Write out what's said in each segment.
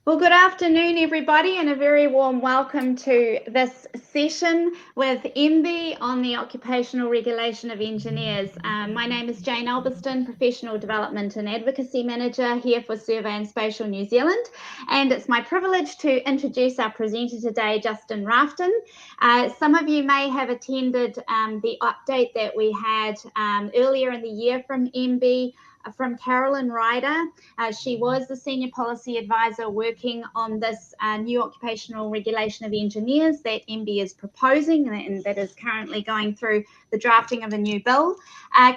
Well, good afternoon, everybody, and a very warm welcome to this session with MB on the Occupational Regulation of Engineers. My name is Jane Albiston, Professional Development and Advocacy Manager here for Survey and Spatial New Zealand, and it's my privilege to introduce our presenter today, Justin Rafton. Some of you may have attended the update that we had earlier in the year from MB from Carolyn Ryder. She was the Senior Policy Advisor working on this new Occupational Regulation of Engineers that MB is proposing and that is currently going through the drafting of a new bill.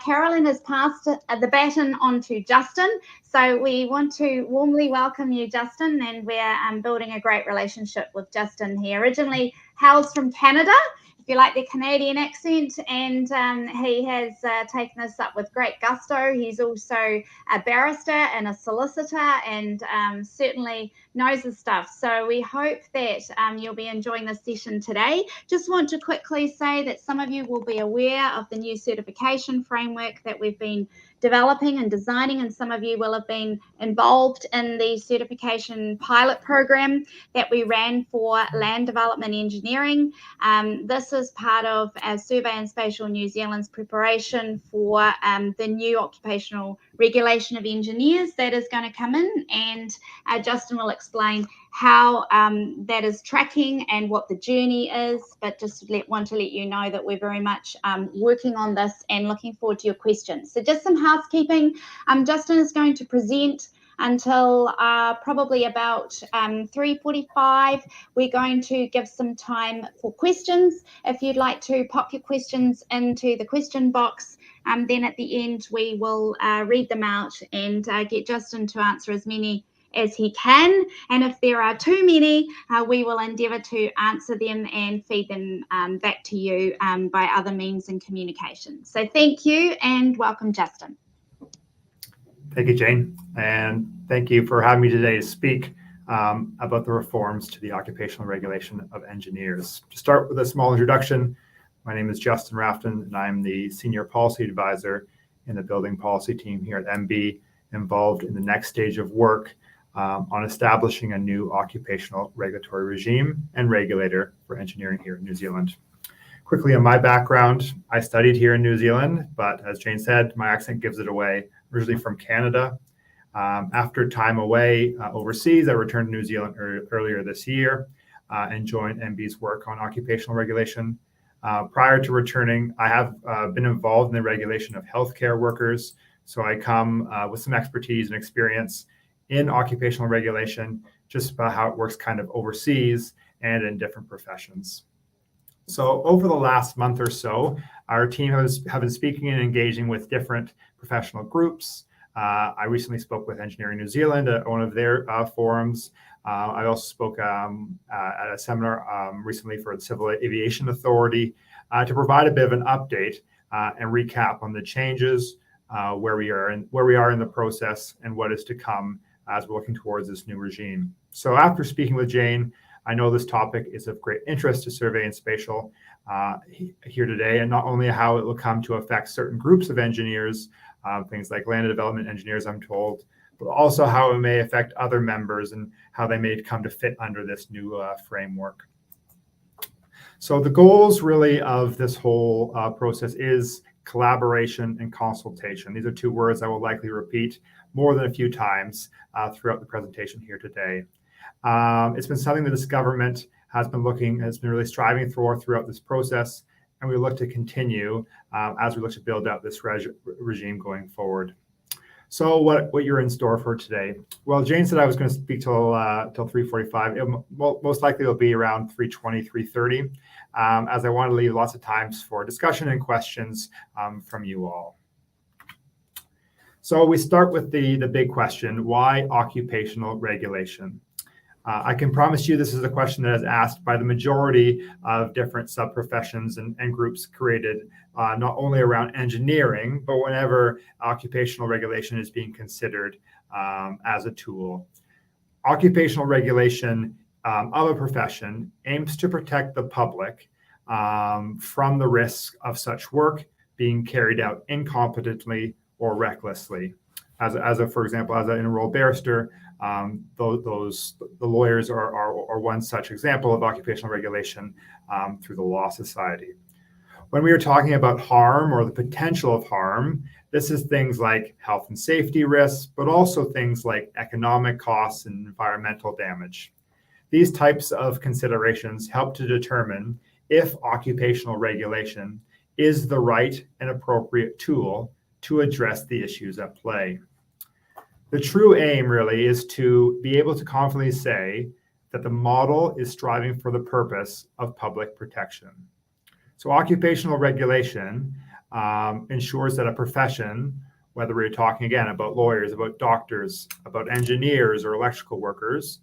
Carolyn has passed the baton on to Justin, so we want to warmly welcome you, Justin, and we're building a great relationship with Justin. He originally hails from Canada, if you like the Canadian accent, and he has taken us up with great gusto. He's also a barrister and a solicitor and certainly knows his stuff. So we hope that you'll be enjoying this session today. Just want to quickly say that some of you will be aware of the new certification framework that we've been developing and designing, and some of you will have been involved in the certification pilot program that we ran for land development engineering. This is part of our Survey and Spatial New Zealand's preparation for the new Occupational Regulation of Engineers that is going to come in, and Justin will explain how that is tracking and what the journey is, but just want to let you know that we're very much working on this and looking forward to your questions. So just some housekeeping. Justin is going to present until probably about 3:45. We're going to give some time for questions. If you'd like to pop your questions into the question box, then at the end we will read them out and get Justin to answer as many as he can, and if there are too many, we will endeavour to answer them and feed them back to you by other means and communication. So thank you and welcome, Justin. Thank you, Jane, and thank you for having me today to speak about the reforms to the Occupational Regulation of Engineers. To start with a small introduction, my name is Justin Rafton, and I'm the Senior Policy Advisor in the Building Policy team here at MB, involved in the next stage of work on establishing a new occupational regulatory regime and regulator for engineering here in New Zealand. Quickly on my background, I studied here in New Zealand, but as Jane said, my accent gives it away. Originally from Canada. After time away overseas, I returned to New Zealand earlier this year and joined MB's work on occupational regulation. Prior to returning, I have been involved in the regulation of healthcare workers, so I come with some expertise and experience in occupational regulation, just about how it works kind of overseas and in different professions. So over the last month or so, our team have been speaking and engaging with different professional groups. I recently spoke with Engineering New Zealand at one of their forums. I also spoke at a seminar recently for the Civil Aviation Authority to provide a bit of an update and recap on the changes, where we are in the process, and what is to come as we're looking towards this new regime. So after speaking with Jane, I know this topic is of great interest to Survey and Spatial here today, and not only how it will come to affect certain groups of engineers, things like land development engineers, I'm told, but also how it may affect other members and how they may come to fit under this new framework. So the goals really of this whole process is collaboration and consultation. These are two words I will likely repeat more than a few times throughout the presentation here today. It's been something that this government has been really striving for throughout this process, and we look to continue as we look to build out this regime going forward. So what you're in store for today? Well, Jane said I was going to speak till 3:45. Most likely it'll be around 3:20, 3:30, as I want to leave lots of times for discussion and questions from you all. So we start with the big question: why occupational regulation? I can promise you this is a question that is asked by the majority of different sub-professions and groups created not only around engineering, but whenever occupational regulation is being considered as a tool. Occupational regulation of a profession aims to protect the public from the risk of such work being carried out incompetently or recklessly. For example, as an enrolled barrister, The lawyers are one such example of occupational regulation through the Law Society. When we are talking about harm or the potential of harm, this is things like health and safety risks, but also things like economic costs and environmental damage. These types of considerations help to determine if occupational regulation is the right and appropriate tool to address the issues at play. The true aim really is to be able to confidently say that the model is striving for the purpose of public protection. So occupational regulation ensures that a profession, whether we're talking again about lawyers, about doctors, about engineers or electrical workers,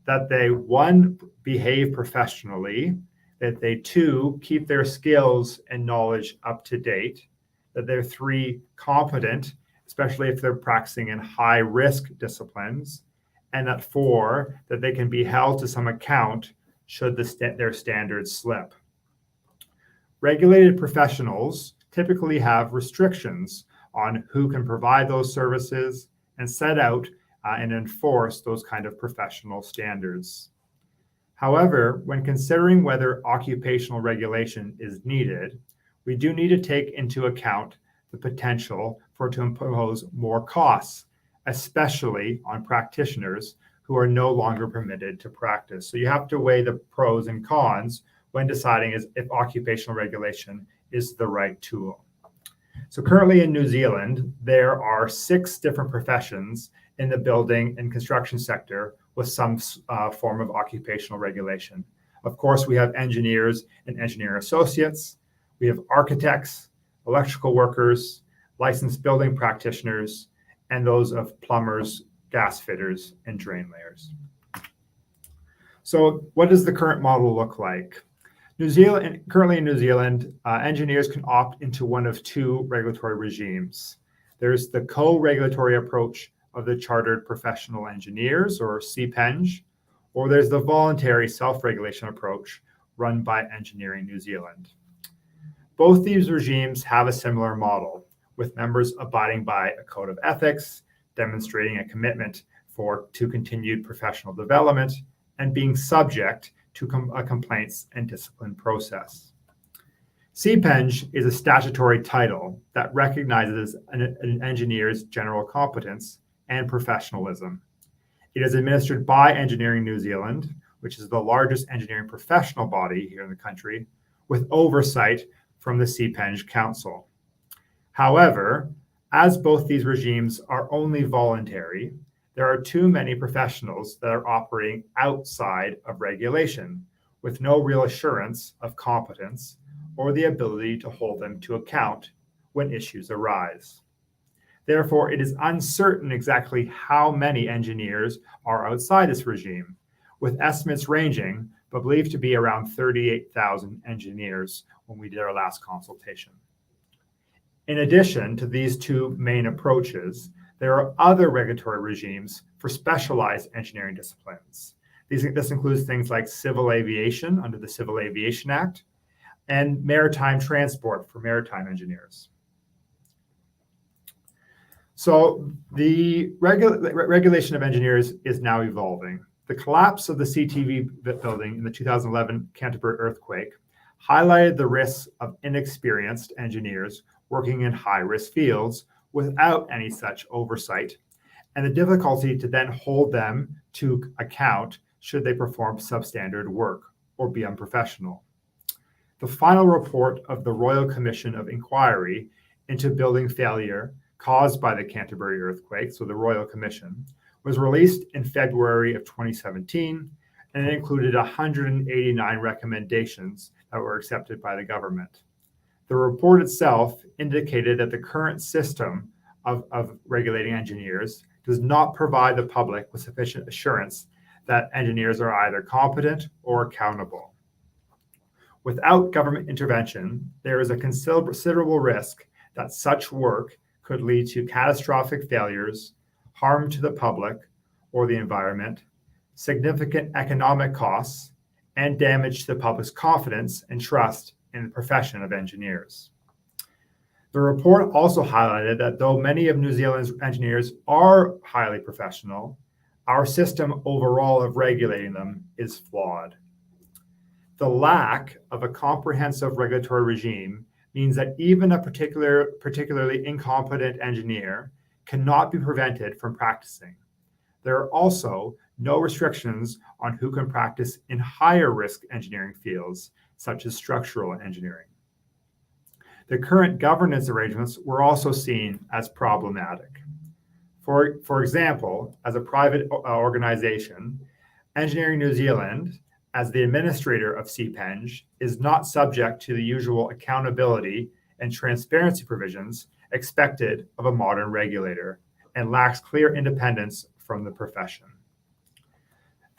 that they, one, behave professionally, that they, two, keep their skills and knowledge up to date, that they're, three, competent, especially if they're practicing in high-risk disciplines, and that, four, that they can be held to some account should their standards slip. Regulated professionals typically have restrictions on who can provide those services and set out and enforce those kind of professional standards. However, when considering whether occupational regulation is needed, we do need to take into account the potential for it to impose more costs, especially on practitioners who are no longer permitted to practice. So you have to weigh the pros and cons when deciding if occupational regulation is the right tool. So currently in New Zealand, there are 6 different professions in the building and construction sector with some form of occupational regulation. Of course, we have engineers and engineer associates. We have architects, electrical workers, licensed building practitioners, and those of plumbers, gas fitters, and drain layers. So what does the current model look like? Currently in New Zealand, engineers can opt into one of 2 regulatory regimes. There's the co-regulatory approach of the Chartered Professional Engineers, or CPENG, or there's the voluntary self-regulation approach run by Engineering New Zealand. Both these regimes have a similar model, with members abiding by a code of ethics, demonstrating a commitment to continued professional development, and being subject to a complaints and discipline process. CPENG is a statutory title that recognizes an engineer's general competence and professionalism. It is administered by Engineering New Zealand, which is the largest engineering professional body here in the country, with oversight from the CPENG Council. However, as both these regimes are only voluntary, there are too many professionals that are operating outside of regulation with no real assurance of competence or the ability to hold them to account when issues arise. Therefore, it is uncertain exactly how many engineers are outside this regime, with estimates ranging, but believed to be around 38,000 engineers when we did our last consultation. In addition to these 2 main approaches, there are other regulatory regimes for specialized engineering disciplines. This includes things like civil aviation under the Civil Aviation Act and maritime transport for maritime engineers. So the regulation of engineers is now evolving. The collapse of the CTV building in the 2011 Canterbury earthquake highlighted the risks of inexperienced engineers working in high-risk fields without any such oversight, and the difficulty to then hold them to account should they perform substandard work or be unprofessional. The final report of the Royal Commission of Inquiry into Building Failure caused by the Canterbury earthquake, so the Royal Commission, was released in February of 2017, and it included 189 recommendations that were accepted by the government. The report itself indicated that the current system of regulating engineers does not provide the public with sufficient assurance that engineers are either competent or accountable. Without government intervention, there is a considerable risk that such work could lead to catastrophic failures, harm to the public or the environment, significant economic costs, and damage to the public's confidence and trust in the profession of engineers. The report also highlighted that though many of New Zealand's engineers are highly professional, our system overall of regulating them is flawed. The lack of a comprehensive regulatory regime means that even a particularly incompetent engineer cannot be prevented from practicing. There are also no restrictions on who can practice in higher risk engineering fields, such as structural engineering. The current governance arrangements were also seen as problematic. For example, as a private organization, Engineering New Zealand, as the administrator of CPENG, is not subject to the usual accountability and transparency provisions expected of a modern regulator and lacks clear independence from the profession.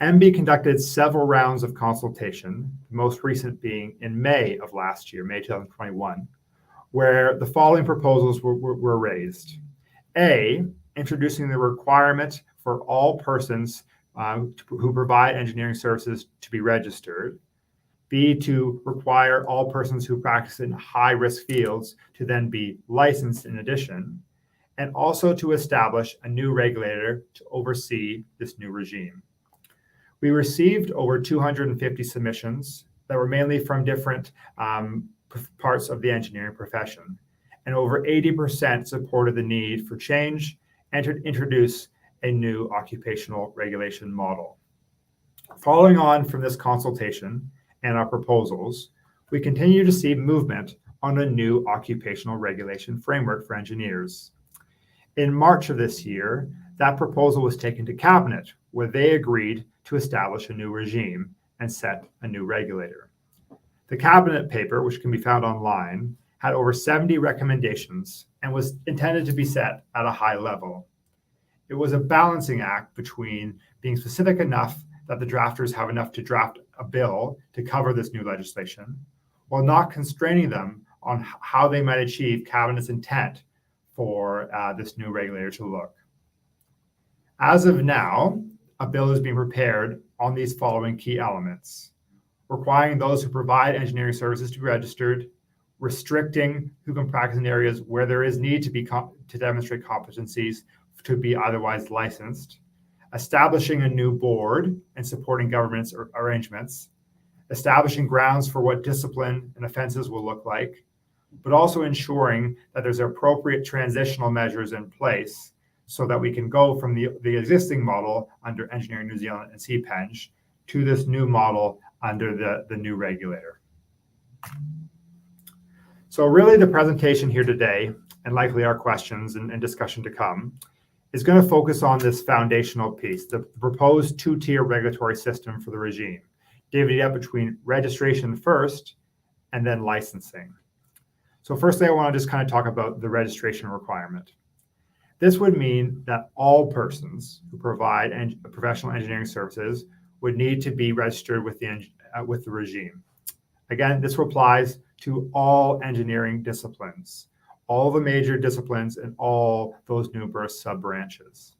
MB conducted several rounds of consultation, the most recent being in May of last year, May 2021, where the following proposals were raised. A, introducing the requirement for all persons who provide engineering services to be registered. B, to require all persons who practice in high-risk fields to then be licensed in addition, and also to establish a new regulator to oversee this new regime. We received over 250 submissions that were mainly from different parts of the engineering profession, and over 80% supported the need for change and to introduce a new occupational regulation model. Following on from this consultation and our proposals, we continue to see movement on a new occupational regulation framework for engineers. In March of this year, that proposal was taken to Cabinet, where they agreed to establish a new regime and set a new regulator. The Cabinet paper, which can be found online, had over 70 recommendations and was intended to be set at a high level. It was a balancing act between being specific enough that the drafters have enough to draft a bill to cover this new legislation, while not constraining them on how they might achieve Cabinet's intent for this new regulator to look. As of now, a bill is being prepared on these following key elements: requiring those who provide engineering services to be registered, restricting who can practice in areas where there is need to demonstrate competencies to be otherwise licensed, establishing a new board and supporting government's arrangements, establishing grounds for what discipline and offenses will look like, but also ensuring that there's appropriate transitional measures in place so that we can go from the existing model under Engineering New Zealand and CPENG to this new model under the new regulator. So really the presentation here today, and likely our questions and discussion to come, is going to focus on this foundational piece, the proposed two-tier regulatory system for the regime, divided up between registration first and then licensing. So firstly, I want to just kind of talk about the registration requirement. This would mean that all persons who provide professional engineering services would need to be registered with the regime. Again, this applies to all engineering disciplines, all the major disciplines and all those numerous sub-branches.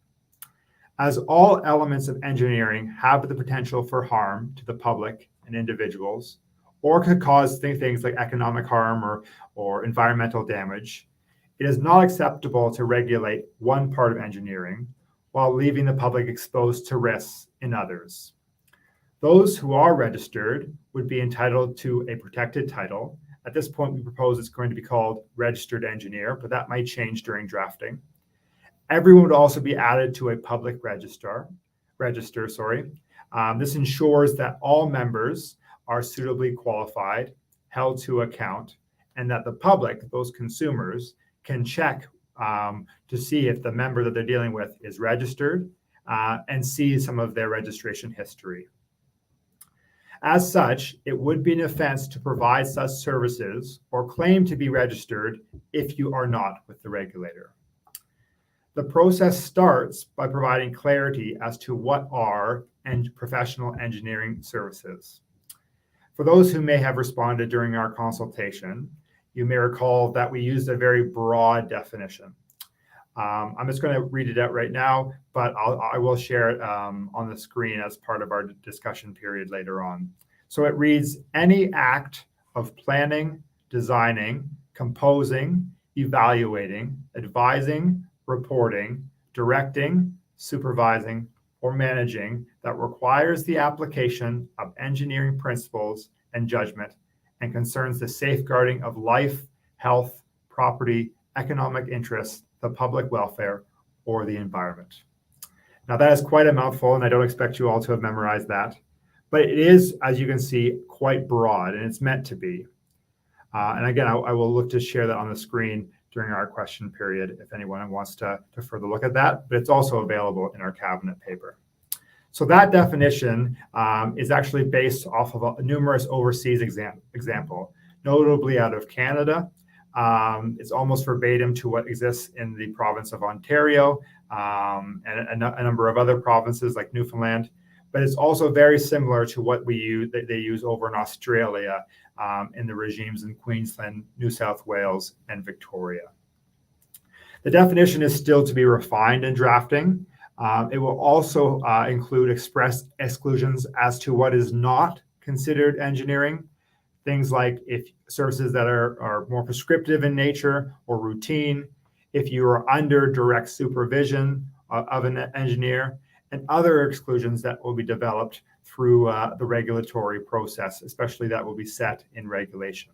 As all elements of engineering have the potential for harm to the public and individuals, or could cause things like economic harm or environmental damage, it is not acceptable to regulate one part of engineering while leaving the public exposed to risks in others. Those who are registered would be entitled to a protected title. At this point, we propose it's going to be called registered engineer, but that might change during drafting. Everyone would also be added to a public register. This ensures that all members are suitably qualified, held to account, and that the public, those consumers, can check to see if the member that they're dealing with is registered and see some of their registration history. As such, it would be an offense to provide such services or claim to be registered if you are not with the regulator. The process starts by providing clarity as to what are professional engineering services. For those who may have responded during our consultation, you may recall that we used a very broad definition. I'm just going to read it out right now, but I will share it on the screen as part of our discussion period later on. So it reads, any act of planning, designing, composing, evaluating, advising, reporting, directing, supervising, or managing that requires the application of engineering principles and judgment and concerns the safeguarding of life, health, property, economic interests, the public welfare, or the environment. Now that is quite a mouthful, and I don't expect you all to have memorized that, but it is, as you can see, quite broad, and it's meant to be. And again, I will look to share that on the screen during our question period if anyone wants to further look at that, but it's also available in our cabinet paper. So that definition is actually based off of a numerous overseas example, notably out of Canada. It's almost verbatim to what exists in the province of Ontario and a number of other provinces like Newfoundland, but it's also very similar to what they use over in Australia in the regimes in Queensland, New South Wales, and Victoria. The definition is still to be refined in drafting. It will also include express exclusions as to what is not considered engineering. Things like if services that are more prescriptive in nature or routine, if you are under direct supervision of an engineer, and other exclusions that will be developed through the regulatory process, especially that will be set in regulation.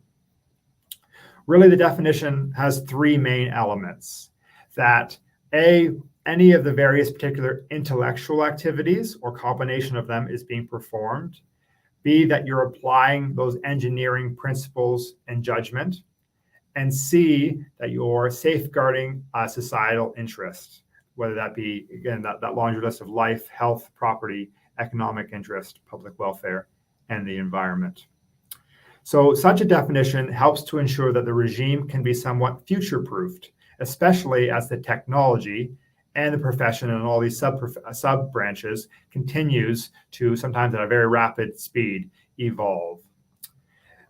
Really, the definition has three main elements. That any of the various particular intellectual activities or combination of them is being performed. B, that you're applying those engineering principles and judgment. And C, that you're safeguarding societal interests, whether that be, again, that laundry list of life, health, property, economic interest, public welfare, and the environment. So such a definition helps to ensure that the regime can be somewhat future-proofed, especially as the technology and the profession and all these sub-branches continues to, sometimes at a very rapid speed, evolve.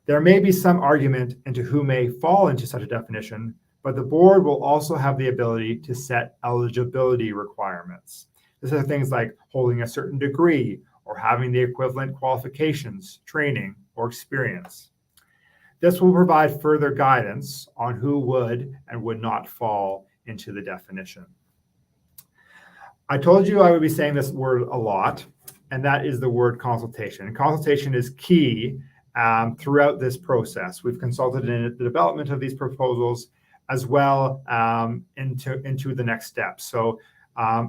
There may be some argument into who may fall into such a definition, but the board will also have the ability to set eligibility requirements. These are things like holding a certain degree or having the equivalent qualifications, training, or experience. This will provide further guidance on who would and would not fall into the definition. I told you I would be saying this word a lot, and that is the word consultation. And consultation is key throughout this process. We've consulted in the development of these proposals as well into the next steps. So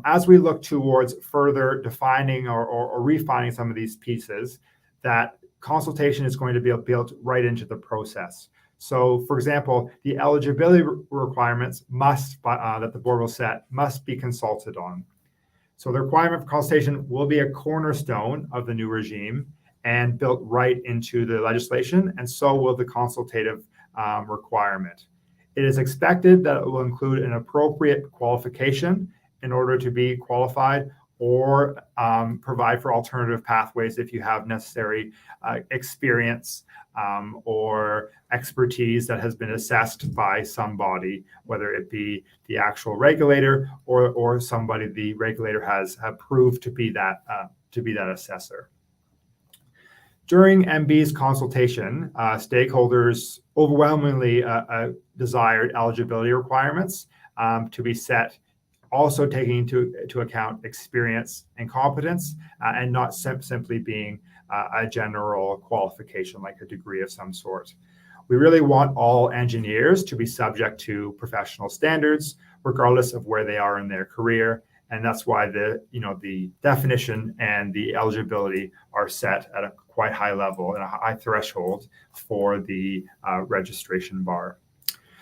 as we look towards further defining or refining some of these pieces, that consultation is going to be built right into the process. So, for example, the eligibility requirements that the board will set must be consulted on. So the requirement for consultation will be a cornerstone of the new regime and built right into the legislation, and so will the consultative requirement. It is expected that it will include an appropriate qualification in order to be qualified, or provide for alternative pathways if you have necessary experience or expertise that has been assessed by somebody, whether it be the actual regulator or somebody the regulator has approved to be that assessor. During MB's consultation, stakeholders overwhelmingly desired eligibility requirements to be set, also taking into account experience and competence, and not simply being a general qualification like a degree of some sort. We really want all engineers to be subject to professional standards, regardless of where they are in their career, and that's why the definition and the eligibility are set at a quite high level and a high threshold for the registration bar.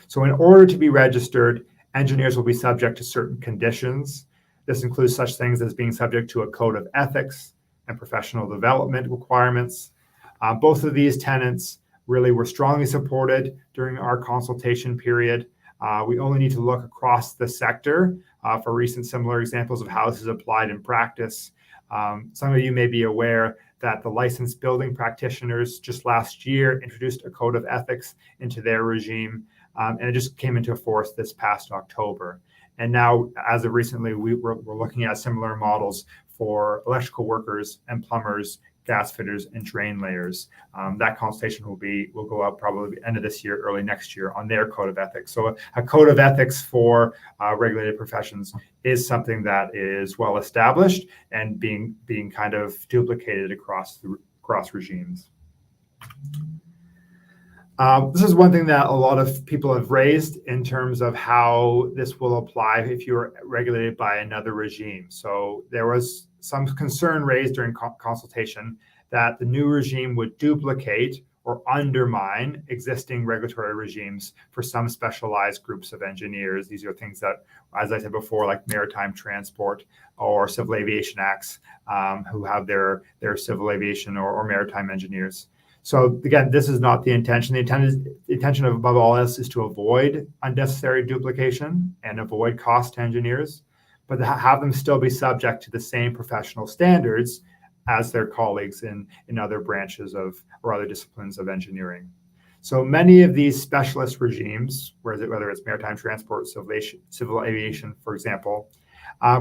So in order to be registered, engineers will be subject to certain conditions. This includes such things as being subject to a code of ethics and professional development requirements. Both of these tenets really were strongly supported during our consultation period. We only need to look across the sector for recent similar examples of how this is applied in practice. Some of you may be aware that the licensed building practitioners just last year introduced a code of ethics into their regime. And it just came into force this past October. And now, as of recently, we're looking at similar models for electrical workers and plumbers, gas fitters, and drain layers. That consultation will go out probably end of this year, early next year on their code of ethics. So a code of ethics for regulated professions is something that is well established and being kind of duplicated across regimes. This is one thing that a lot of people have raised in terms of how this will apply if you're regulated by another regime. So there was some concern raised during consultation that the new regime would duplicate or undermine existing regulatory regimes for some specialized groups of engineers. These are things that, as I said before, like maritime transport or civil aviation acts, who have their civil aviation or maritime engineers. So again, this is not the intention. The intention of above all else is to avoid unnecessary duplication and avoid cost to engineers, but to have them still be subject to the same professional standards as their colleagues in other branches of or other disciplines of engineering. So many of these specialist regimes, whether it's maritime transport, civil aviation, for example,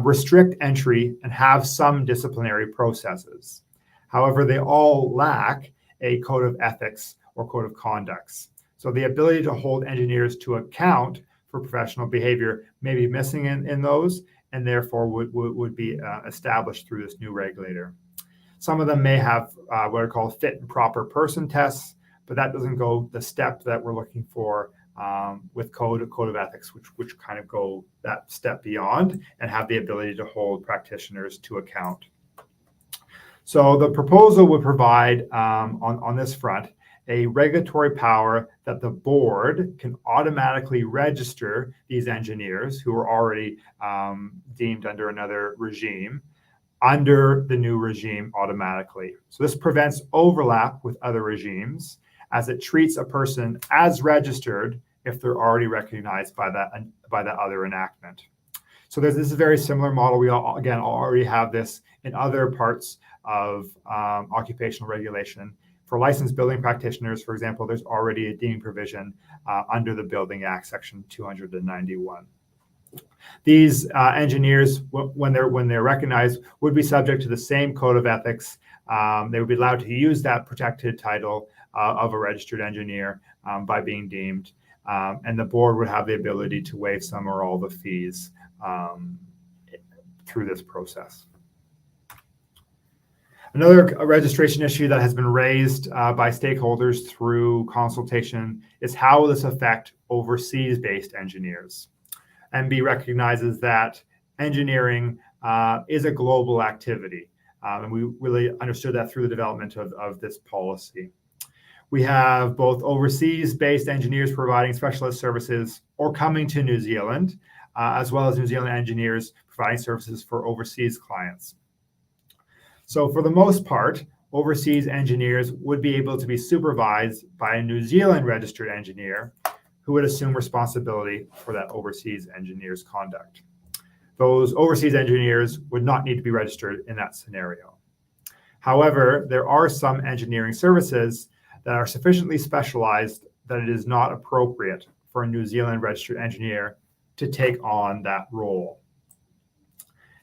restrict entry and have some disciplinary processes. However, they all lack a code of ethics or code of conducts. So the ability to hold engineers to account for professional behavior may be missing in those, and therefore would be established through this new regulator. Some of them may have what are called fit and proper person tests, but that doesn't go the step that we're looking for with code of ethics, which kind of go that step beyond and have the ability to hold practitioners to account. So the proposal would provide on this front a regulatory power that the board can automatically register these engineers who are already deemed under another regime under the new regime automatically. So this prevents overlap with other regimes as it treats a person as registered if they're already recognized by that other enactment. So this is a very similar model. We already have this in other parts of occupational regulation. For licensed building practitioners, for example, there's already a deeming provision under the Building Act, Section 291. These engineers, when they're recognized, would be subject to the same code of ethics. They would be allowed to use that protected title of a registered engineer by being deemed, and the board would have the ability to waive some or all the fees through this process. Another registration issue that has been raised by stakeholders through consultation is how will this affect overseas-based engineers. MB recognizes that engineering is a global activity, and we really understood that through the development of this policy. We have both overseas-based engineers providing specialist services or coming to New Zealand, as well as New Zealand engineers providing services for overseas clients. So for the most part, overseas engineers would be able to be supervised by a New Zealand registered engineer who would assume responsibility for that overseas engineer's conduct. Those overseas engineers would not need to be registered in that scenario. However, there are some engineering services that are sufficiently specialized that it is not appropriate for a New Zealand registered engineer to take on that role.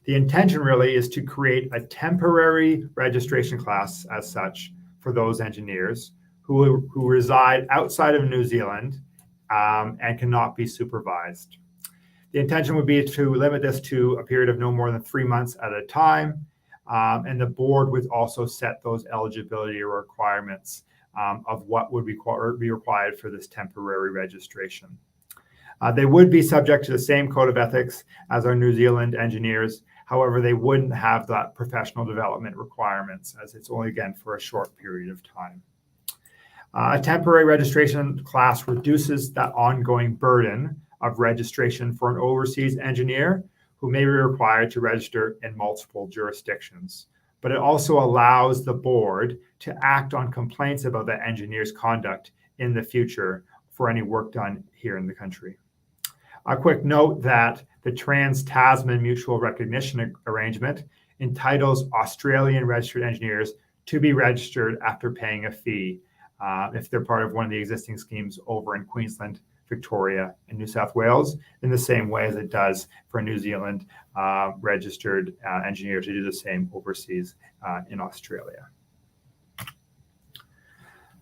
The intention really is to create a temporary registration class as such for those engineers who reside outside of New Zealand and cannot be supervised. The intention would be to limit this to a period of no more than 3 months at a time, and the board would also set those eligibility requirements of what would be required for this temporary registration. They would be subject to the same code of ethics as our New Zealand engineers. However, they wouldn't have that professional development requirements, as it's only, again, for a short period of time. A temporary registration class reduces that ongoing burden of registration for an overseas engineer who may be required to register in multiple jurisdictions. But it also allows the board to act on complaints about the engineer's conduct in the future for any work done here in the country. A quick note that the Trans-Tasman Mutual Recognition Arrangement entitles Australian registered engineers to be registered after paying a fee if they're part of one of the existing schemes over in Queensland, Victoria, and New South Wales, in the same way as it does for a New Zealand registered engineer to do the same overseas in Australia.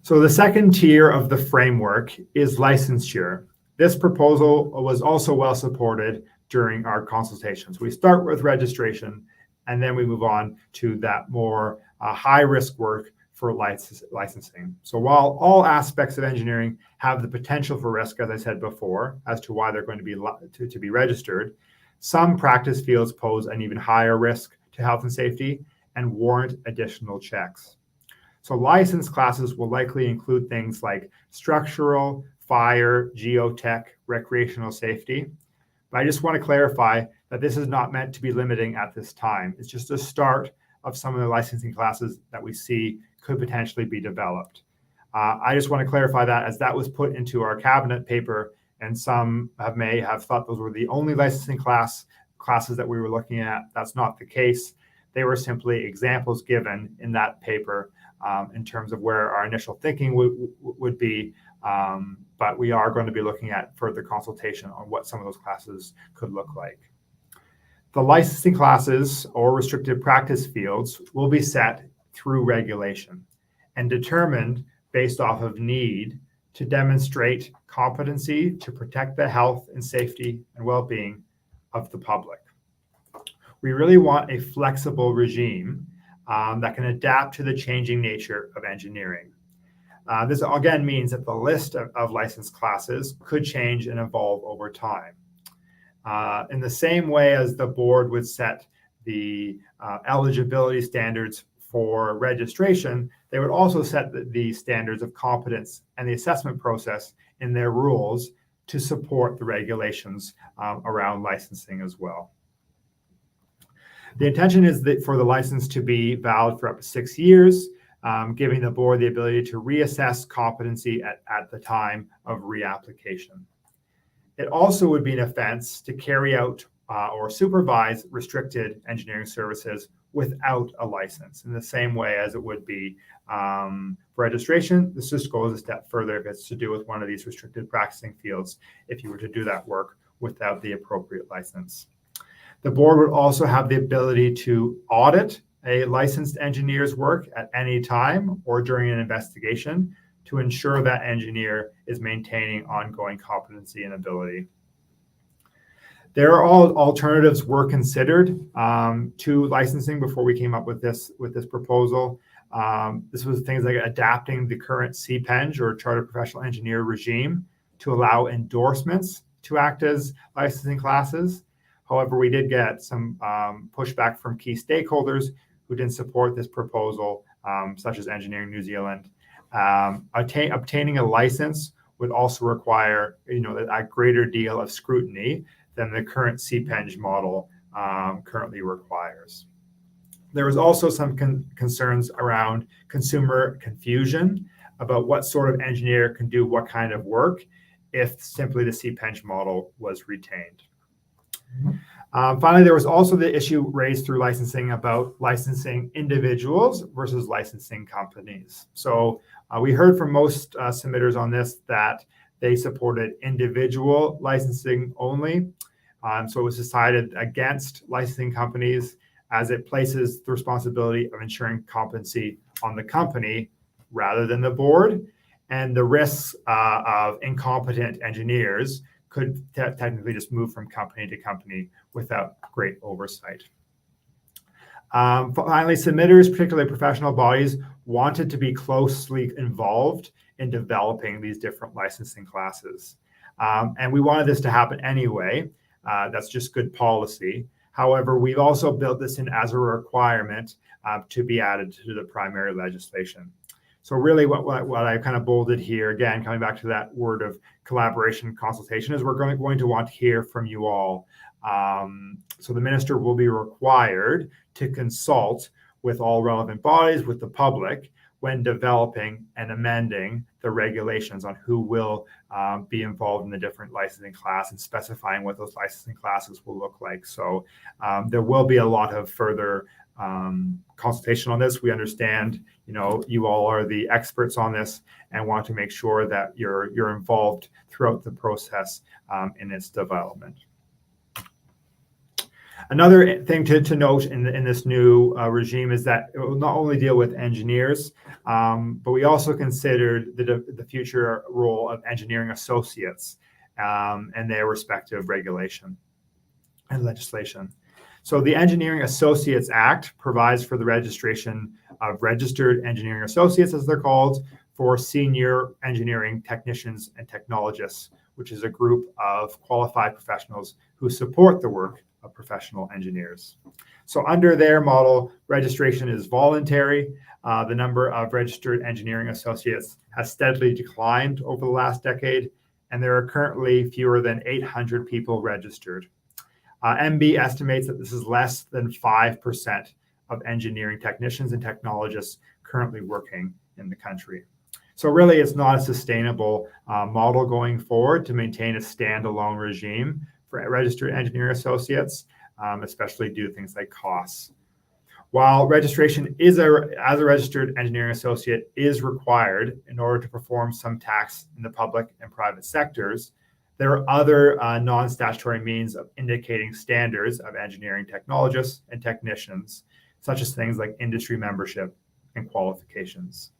So the second tier of the framework is licensure. This proposal was also well supported during our consultations. We start with registration, and then we move on to that more high-risk work for licensing. So while all aspects of engineering have the potential for risk, as I said before, as to why they're going to be registered, some practice fields pose an even higher risk to health and safety and warrant additional checks. So license classes will likely include things like structural, fire, geotech, recreational safety. But I just want to clarify that this is not meant to be limiting at this time. It's just a start of some of the licensing classes that we see could potentially be developed. I just want to clarify that, as that was put into our cabinet paper, and some may have thought those were the only licensing classes that we were looking at. That's not the case. They were simply examples given in that paper in terms of where our initial thinking would be, but we are going to be looking at further consultation on what some of those classes could look like. The licensing classes or restricted practice fields will be set through regulation and determined based off of need to demonstrate competency to protect the health and safety and well-being of the public. We really want a flexible regime that can adapt to the changing nature of engineering. This again means that the list of licensed classes could change and evolve over time. In the same way as the board would set the eligibility standards for registration, they would also set the standards of competence and the assessment process in their rules to support the regulations around licensing as well. The intention is that for the license to be valid for up to 6 years, giving the board the ability to reassess competency at the time of reapplication. It also would be an offense to carry out or supervise restricted engineering services without a license, in the same way as it would be for registration. This just goes a step further if it's to do with one of these restricted practicing fields, if you were to do that work without the appropriate license. The board would also have the ability to audit a licensed engineer's work at any time or during an investigation to ensure that engineer is maintaining ongoing competency and ability. There are all alternatives were considered to licensing before we came up with this proposal. This was things like adapting the current CPENG or Chartered Professional Engineer regime to allow endorsements to act as licensing classes. However, we did get some pushback from key stakeholders who didn't support this proposal, such as Engineering New Zealand. Obtaining a license would also require, a greater deal of scrutiny than the current CPENG model currently requires. There was also some concerns around consumer confusion about what sort of engineer can do what kind of work if simply the CPENG model was retained. Finally, there was also the issue raised through licensing about licensing individuals versus licensing companies. So we heard from most submitters on this that they supported individual licensing only. So it was decided against licensing companies, as it places the responsibility of ensuring competency on the company rather than the board. And the risks of incompetent engineers could technically just move from company to company without great oversight. Finally, submitters, particularly professional bodies, wanted to be closely involved in developing these different licensing classes. And we wanted this to happen anyway. That's just good policy. However, we've also built this in as a requirement to be added to the primary legislation. So really what I kind of bolded here, again, coming back to that word of collaboration, consultation, is we're going to want to hear from you all. So the minister will be required to consult with all relevant bodies, with the public, when developing and amending the regulations on who will be involved in the different licensing class and specifying what those licensing classes will look like. So there will be a lot of further consultation on this. We understand, you all are the experts on this and want to make sure that you're involved throughout the process in its development. Another thing to note in this new regime is that it will not only deal with engineers, but we also considered the future role of engineering associates and their respective regulation and legislation. So the Engineering Associates Act provides for the registration of registered engineering associates, as they're called, for senior engineering technicians and technologists, which is a group of qualified professionals who support the work of professional engineers. So under their model, registration is voluntary. The number of registered engineering associates has steadily declined over the last decade, and there are currently fewer than 800 people registered. MB estimates that this is less than 5% of engineering technicians and technologists currently working in the country. So really, it's not a sustainable model going forward to maintain a standalone regime for registered engineering associates, especially due to things like costs. While registration as a registered engineering associate is required in order to perform some tasks in the public and private sectors, there are other non-statutory means of indicating standards of engineering technologists and technicians, such as things like industry membership and qualifications.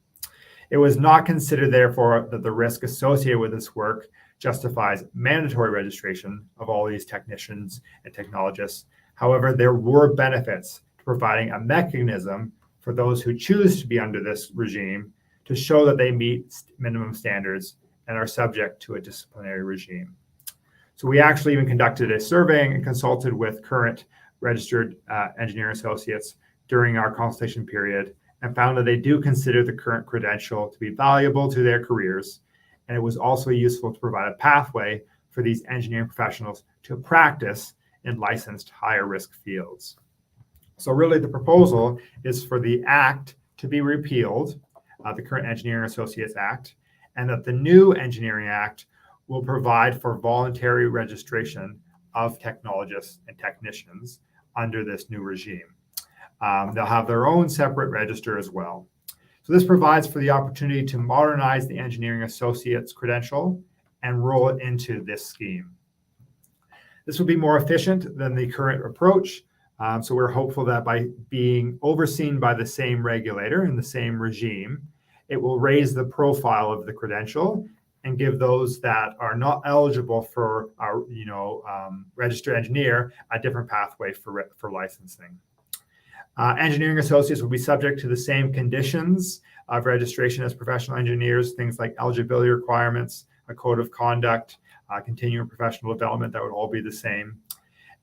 It was not considered, therefore, that the risk associated with this work justifies mandatory registration of all these technicians and technologists. However, there were benefits to providing a mechanism for those who choose to be under this regime to show that they meet minimum standards and are subject to a disciplinary regime. So we actually even conducted a survey and consulted with current registered engineering associates during our consultation period and found that they do consider the current credential to be valuable to their careers. And it was also useful to provide a pathway for these engineering professionals to practice in licensed higher risk fields. So really the proposal is for the Act to be repealed, the current Engineering Associates Act, and that the new Engineering Act will provide for voluntary registration of technologists and technicians under this new regime. They'll have their own separate register as well. So this provides for the opportunity to modernize the Engineering Associates credential and roll it into this scheme. This will be more efficient than the current approach. So we're hopeful that by being overseen by the same regulator and the same regime, it will raise the profile of the credential and give those that are not eligible for our, registered engineer a different pathway for licensing. Engineering associates will be subject to the same conditions of registration as professional engineers, things like eligibility requirements, a code of conduct, continuing professional development, that would all be the same.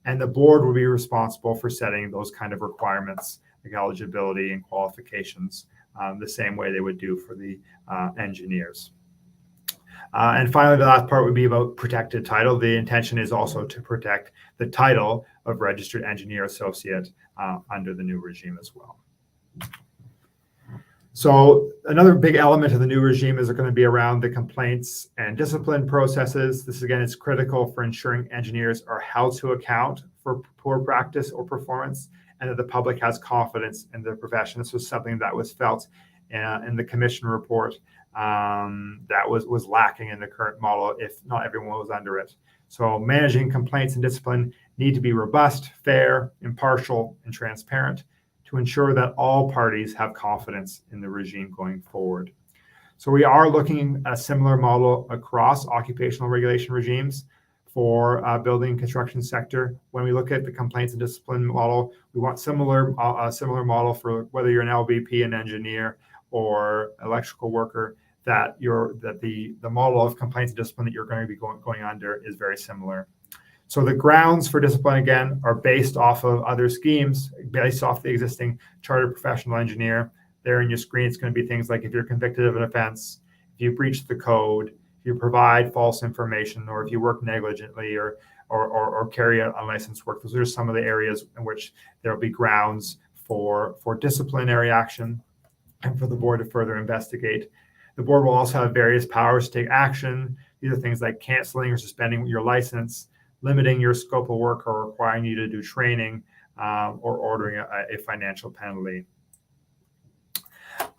And the board will be responsible for setting those kind of requirements, like eligibility and qualifications, the same way they would do for the engineers. And finally, the last part would be about protected title. The intention is also to protect the title of registered engineer associate under the new regime as well. So another big element of the new regime is going to be around the complaints and discipline processes. This, again, is critical for ensuring engineers are held to account for poor practice or performance, and that the public has confidence in the profession. This was something that was felt in the commission report that was lacking in the current model, if not everyone was under it. So managing complaints and discipline need to be robust, fair, impartial, and transparent to ensure that all parties have confidence in the regime going forward. So we are looking at a similar model across occupational regulation regimes for building and construction sector. When we look at the complaints and discipline model, we want a similar model for whether you're an LBP, an engineer, or electrical worker, that the model of complaints and discipline that you're going to be going under is very similar. So the grounds for discipline, again, are based off of other schemes, based off the existing chartered professional engineer. There in your screen, it's going to be things like if you're convicted of an offense, if you breach the code, if you provide false information, or if you work negligently or carry out unlicensed work. Those are some of the areas in which there will be grounds for disciplinary action and for the board to further investigate. The board will also have various powers to take action. These are things like canceling or suspending your license, limiting your scope of work, or requiring you to do training, or ordering a financial penalty.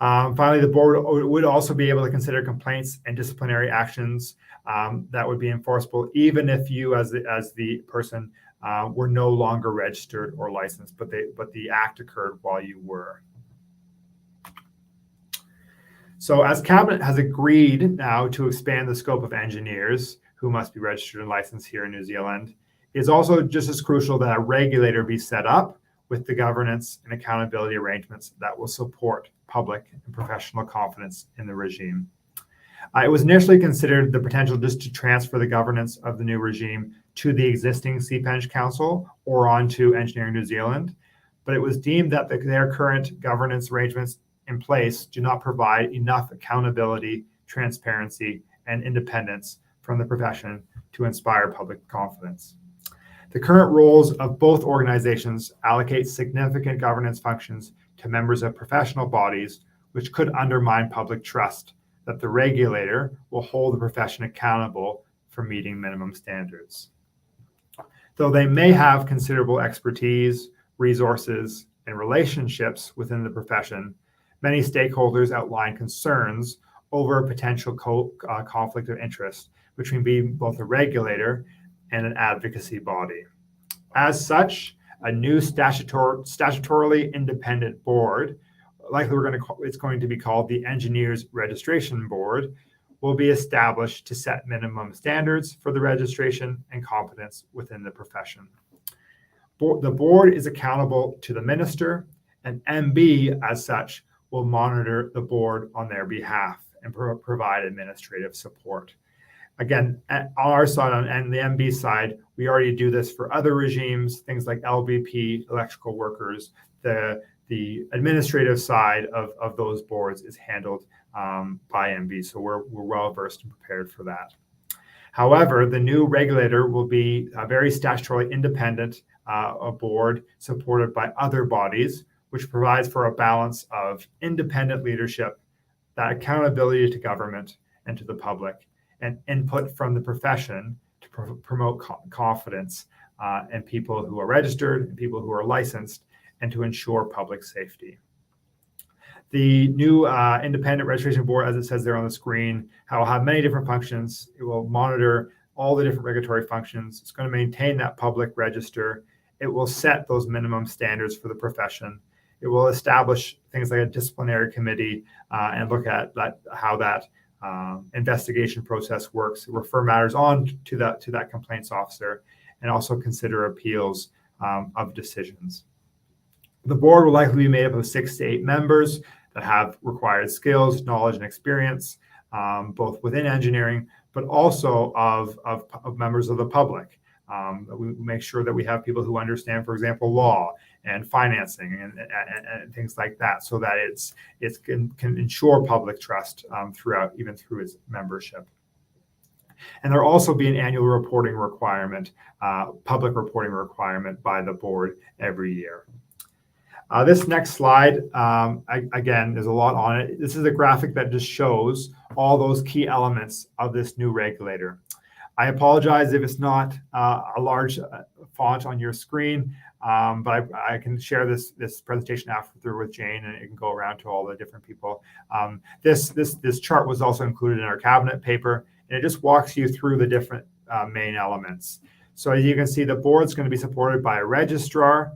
Finally, the board would also be able to consider complaints and disciplinary actions that would be enforceable, even if you, as the person were no longer registered or licensed, but the act occurred while you were. So as Cabinet has agreed now to expand the scope of engineers who must be registered and licensed here in New Zealand, it's also just as crucial that a regulator be set up with the governance and accountability arrangements that will support public and professional confidence in the regime. It was initially considered the potential just to transfer the governance of the new regime to the existing CPENG Council or onto Engineering New Zealand, but it was deemed that their current governance arrangements in place do not provide enough accountability, transparency, and independence from the profession to inspire public confidence. The current roles of both organizations allocate significant governance functions to members of professional bodies, which could undermine public trust that the regulator will hold the profession accountable for meeting minimum standards. Though they may have considerable expertise, resources, and relationships within the profession, many stakeholders outline concerns over a potential conflict of interest between being both a regulator and an advocacy body. As such, a new statutorily independent board, likely it's going to be called the Engineers Registration Board, will be established to set minimum standards for the registration and competence within the profession. The board is accountable to the minister, and MB, as such, will monitor the board on their behalf and provide administrative support. Again, on our side and the MB side, we already do this for other regimes, things like LBP, electrical workers. The administrative side of those boards is handled by MB, so we're well versed and prepared for that. However, the new regulator will be a very statutorily independent board supported by other bodies, which provides for a balance of independent leadership, that accountability to government and to the public, and input from the profession to promote confidence in people who are registered and people who are licensed, and to ensure public safety. The new independent registration board, as it says there on the screen, will have many different functions. It will monitor all the different regulatory functions. It's going to maintain that public register. It will set those minimum standards for the profession. It will establish things like a disciplinary committee and look at how that investigation process works, refer matters on to that complaints officer, and also consider appeals of decisions. The board will likely be made up of 6 to 8 members that have required skills, knowledge, and experience, both within engineering, but also of members of the public. We make sure that we have people who understand, for example, law and financing and things like that, so that it can ensure public trust throughout, even through its membership. And there'll also be an annual reporting requirement, public reporting requirement by the board every year. This next slide, again, there's a lot on it. This is a graphic that just shows all those key elements of this new regulator. I apologize if it's not a large font on your screen, but I can share this presentation after with Jane, and it can go around to all the different people. This chart was also included in our cabinet paper, and it just walks you through the different main elements. So as you can see, the board's going to be supported by a registrar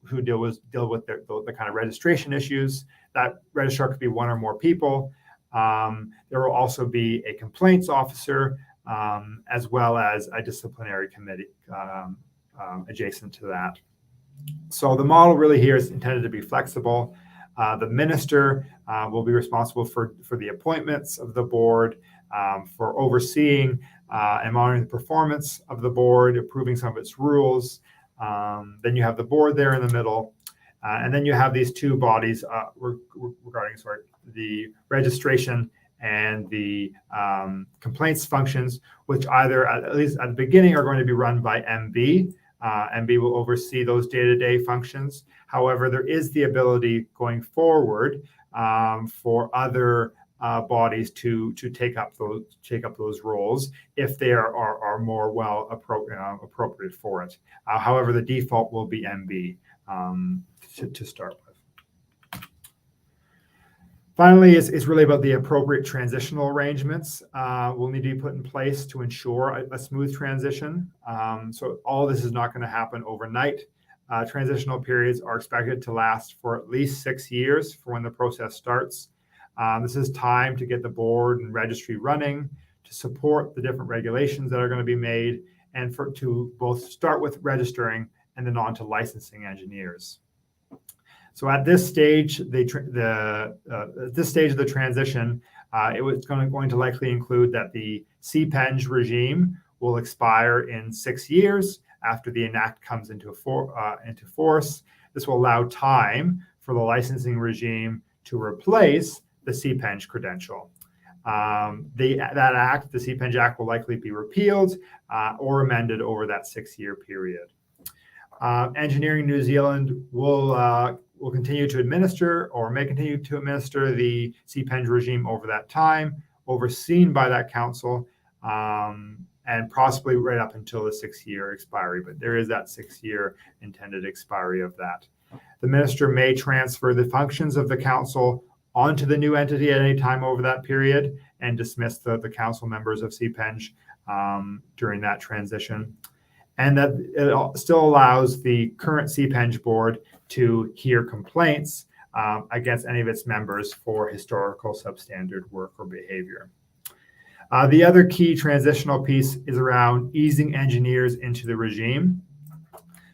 who deal with the kind of registration issues. That registrar could be 1 or more people. There will also be a complaints officer, as well as a disciplinary committee adjacent to that. So the model really here is intended to be flexible. The minister will be responsible for the appointments of the board, for overseeing and monitoring the performance of the board, approving some of its rules. Then you have the board there in the middle, and then you have these 2 bodies regarding the registration and the complaints functions, which either, at least at the beginning, are going to be run by MB. MB will oversee those day-to-day functions. However, there is the ability going forward for other bodies to take up those roles if they are more appropriate for it. However, the default will be MB to start with. Finally, is really about the appropriate transitional arrangements will need to be put in place to ensure a smooth transition. So all this is not going to happen overnight. Transitional periods are expected to last for at least 6 years from when the process starts. This is time to get the board and registry running, to support the different regulations that are going to be made, and to both start with registering and then on to licensing engineers. So at this stage, this stage of the transition, it was going to likely include that the CPENG regime will expire in 6 years after the enact comes into force. This will allow time for the licensing regime to replace the CPENG credential. That act, the CPENG Act, will likely be repealed or amended over that 6-year period. Engineering New Zealand will continue to administer or may continue to administer the CPENG regime over that time, overseen by that council, and possibly right up until the 6-year expiry. But there is that 6-year intended expiry of that. The minister may transfer the functions of the council onto the new entity at any time over that period and dismiss the council members of CPENG during that transition. And that it still allows the current CPENG board to hear complaints against any of its members for historical substandard work or behavior. The other key transitional piece is around easing engineers into the regime.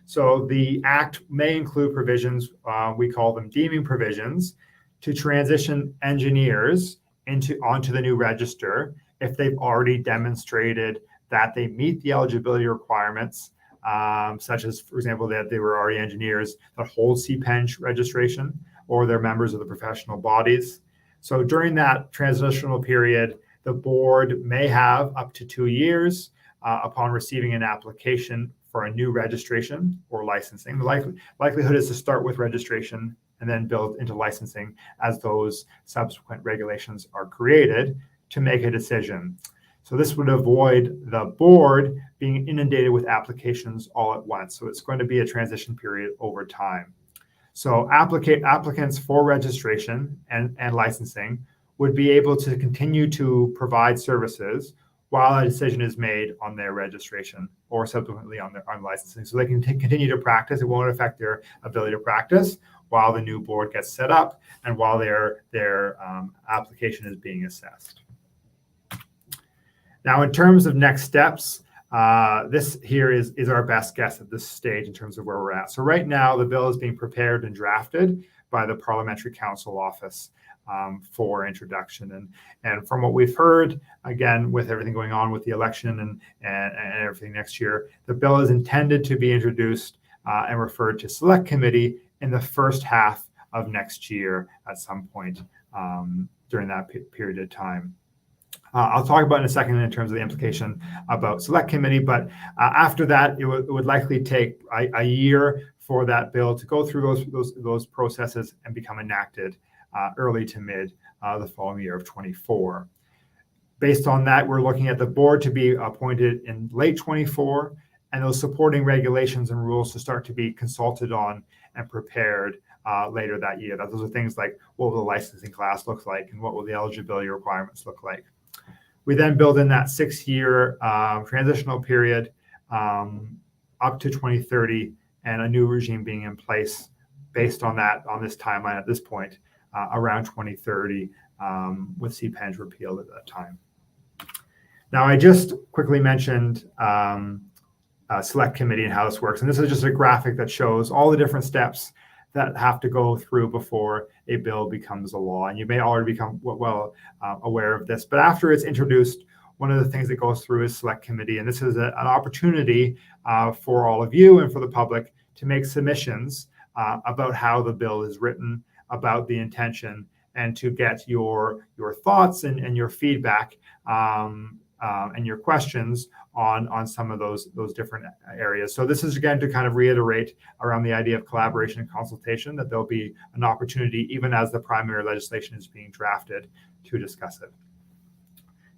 So the Act may include provisions, we call them deeming provisions, to transition engineers onto the new register if they've already demonstrated that they meet the eligibility requirements, such as, for example, that they were already engineers that hold CPENG registration, or they're members of the professional bodies. So during that transitional period, the board may have up to 2 years upon receiving an application for a new registration or licensing. The likelihood is to start with registration and then build into licensing as those subsequent regulations are created to make a decision. So this would avoid the board being inundated with applications all at once. So it's going to be a transition period over time. So applicants for registration and licensing would be able to continue to provide services while a decision is made on their registration or subsequently on licensing. So they can continue to practice. It won't affect their ability to practice while the new board gets set up and while their application is being assessed. Now, in terms of next steps, this here is our best guess at this stage in terms of where we're at. So right now, the bill is being prepared and drafted by the Parliamentary Council Office for introduction. And from what we've heard, again, with everything going on with the election and everything next year, the bill is intended to be introduced and referred to Select Committee in the first half of next year at some point during that period of time. I'll talk about in a second in terms of the implication about Select Committee, but after that, it would likely take a year for that bill to go through those processes and become enacted early to mid the following year of 24. Based on that, we're looking at the board to be appointed in late 24 and those supporting regulations and rules to start to be consulted on and prepared later that year. Those are things like what will the licensing class look like and what will the eligibility requirements look like. We then build in that 6-year transitional period up to 2030 and a new regime being in place based on this timeline at this point around 2030 with CPENG repealed at that time. Now, I just quickly mentioned Select Committee and how this works. And this is just a graphic that shows all the different steps that have to go through before a bill becomes a law. And you may already become well aware of this. But after it's introduced, one of the things that goes through is Select Committee. And this is an opportunity for all of you and for the public to make submissions about how the bill is written, about the intention, and to get your thoughts and your feedback and your questions on some of those different areas. So this is, again, to kind of reiterate around the idea of collaboration and consultation, that there'll be an opportunity, even as the primary legislation is being drafted, to discuss it.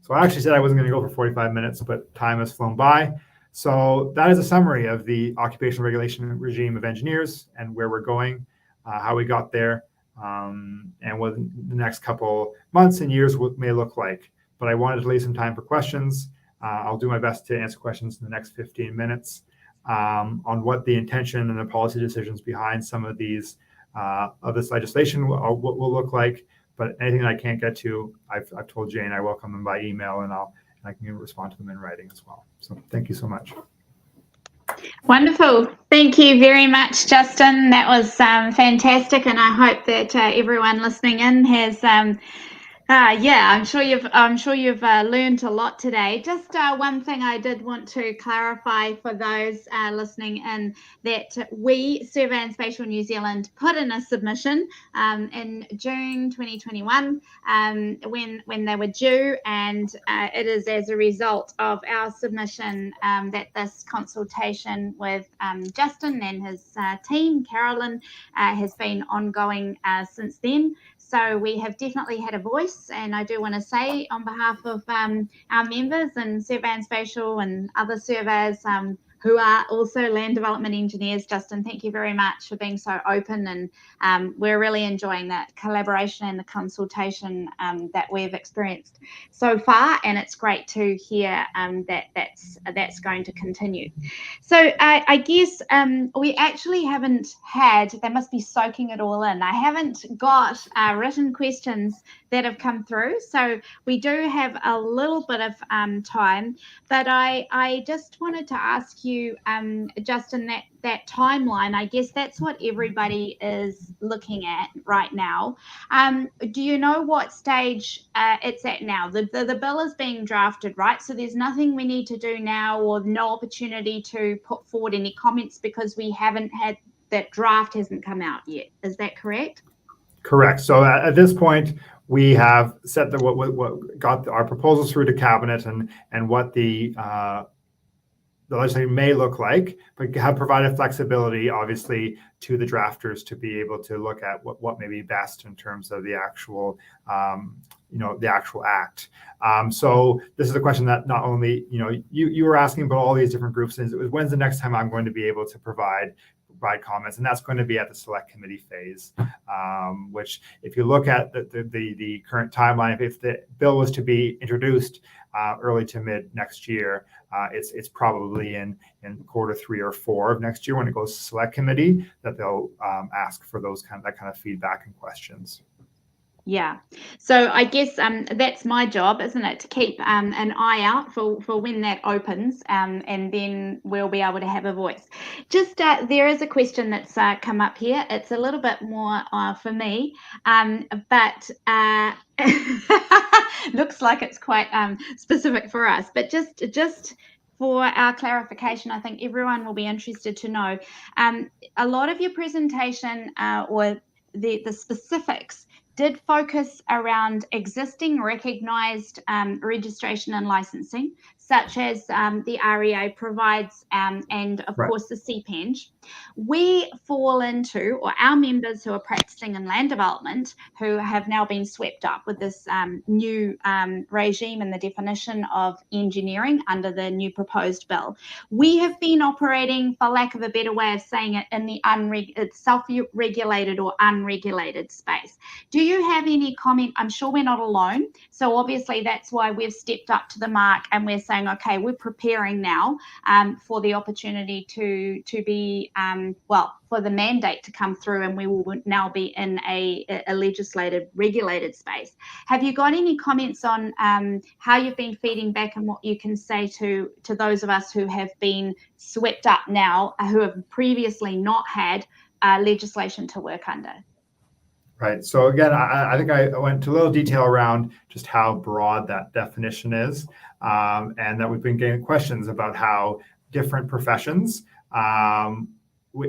So I actually said I wasn't going to go for 45 minutes, but time has flown by. So that is a summary of the occupational regulation regime of engineers and where we're going, how we got there. and what the next couple months and years may look like. But I wanted to leave some time for questions. I'll do my best to answer questions in the next 15 minutes on what the intention and the policy decisions behind some of these of this legislation will look like. But anything that I can't get to, I've told Jane I welcome them by email, and I can respond to them in writing as well. So thank you so much. Wonderful. Thank you very much, Justin. That was fantastic, and I hope that everyone listening in has I'm sure you've learned a lot today. Just one thing I did want to clarify for those listening in, that we, Survey and Spatial New Zealand, put in a submission in June 2021 when they were due, and it is as a result of our submission that this consultation with Justin and his team, Carolyn, has been ongoing since then. So we have definitely had a voice, and I do want to say on behalf of our members and Survey and Spatial and other surveyors who are also land development engineers, Justin, thank you very much for being so open, and we're really enjoying that collaboration and the consultation that we've experienced so far, and it's great to hear that that's going to continue. So I guess we actually haven't had, they must be soaking it all in, I haven't got written questions that have come through, so we do have a little bit of time, but I just wanted to ask you, Justin, that timeline, I guess that's what everybody is looking at right now. Do you know what stage it's at now? The bill is being drafted, right? So there's nothing we need to do now, or no opportunity to put forward any comments because we haven't had, that draft hasn't come out yet. Is that correct? Correct. So at this point, we have set what got our proposals through to cabinet and what the legislation may look like, but have provided flexibility, obviously, to the drafters to be able to look at what may be best in terms of the actual, the actual act. So this is a question that not only you were asking, but all these different groups. Is when's the next time I'm going to be able to provide comments, and that's going to be at the select committee phase, which if you look at the current timeline, if the bill was to be introduced early to mid next year, it's probably in quarter 3 or 4 of next year when it goes to select committee that they'll ask for that kind of feedback and questions. Yeah, so I guess that's my job, isn't it, to keep an eye out for when that opens, and then we'll be able to have a voice. Just there is a question that's come up here. It's a little bit more for me, but looks like it's quite specific for us. But just for our clarification, I think everyone will be interested to know, a lot of your presentation or the specifics did focus around existing recognised registration and licensing, such as the REA provides, and of course the CPENG. We fall into, or our members who are practicing in land development, who have now been swept up with this new regime and the definition of engineering under the new proposed bill. We have been operating, for lack of a better way of saying it, in the self-regulated or unregulated space. Do you have any comment? I'm sure we're not alone. So obviously that's why we've stepped up to the mark, and we're saying, okay, we're preparing now for the opportunity to be, for the mandate to come through, and we will now be in a legislated, regulated space. Have you got any comments on how you've been feeding back and what you can say to those of us who have been swept up now, who have previously not had legislation to work under? Right. So again, I think I went into a little detail around just how broad that definition is, and that we've been getting questions about how different professions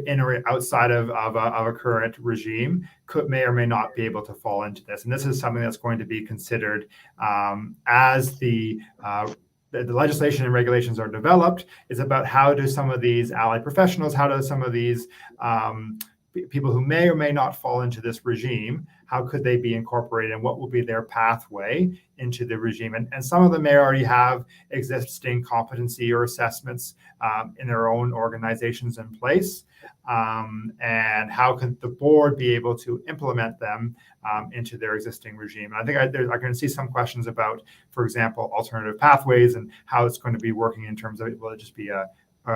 in or outside of a current regime may or may not be able to fall into this. And this is something that's going to be considered as the legislation and regulations are developed. Is about how do some of these allied professionals, how do some of these people who may or may not fall into this regime, how could they be incorporated, and what will be their pathway into the regime. And some of them may already have existing competency or assessments in their own organizations in place. And how can the board be able to implement them into their existing regime? And I think I can see some questions about, for example, alternative pathways and how it's going to be working in terms of, will it just be a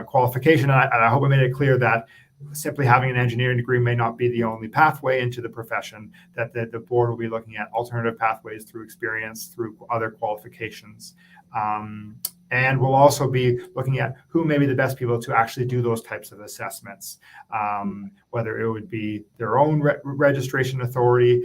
qualification? And I hope I made it clear that simply having an engineering degree may not be the only pathway into the profession, that the board will be looking at alternative pathways through experience, through other qualifications. And we'll also be looking at who may be the best people to actually do those types of assessments, whether it would be their own registration authority,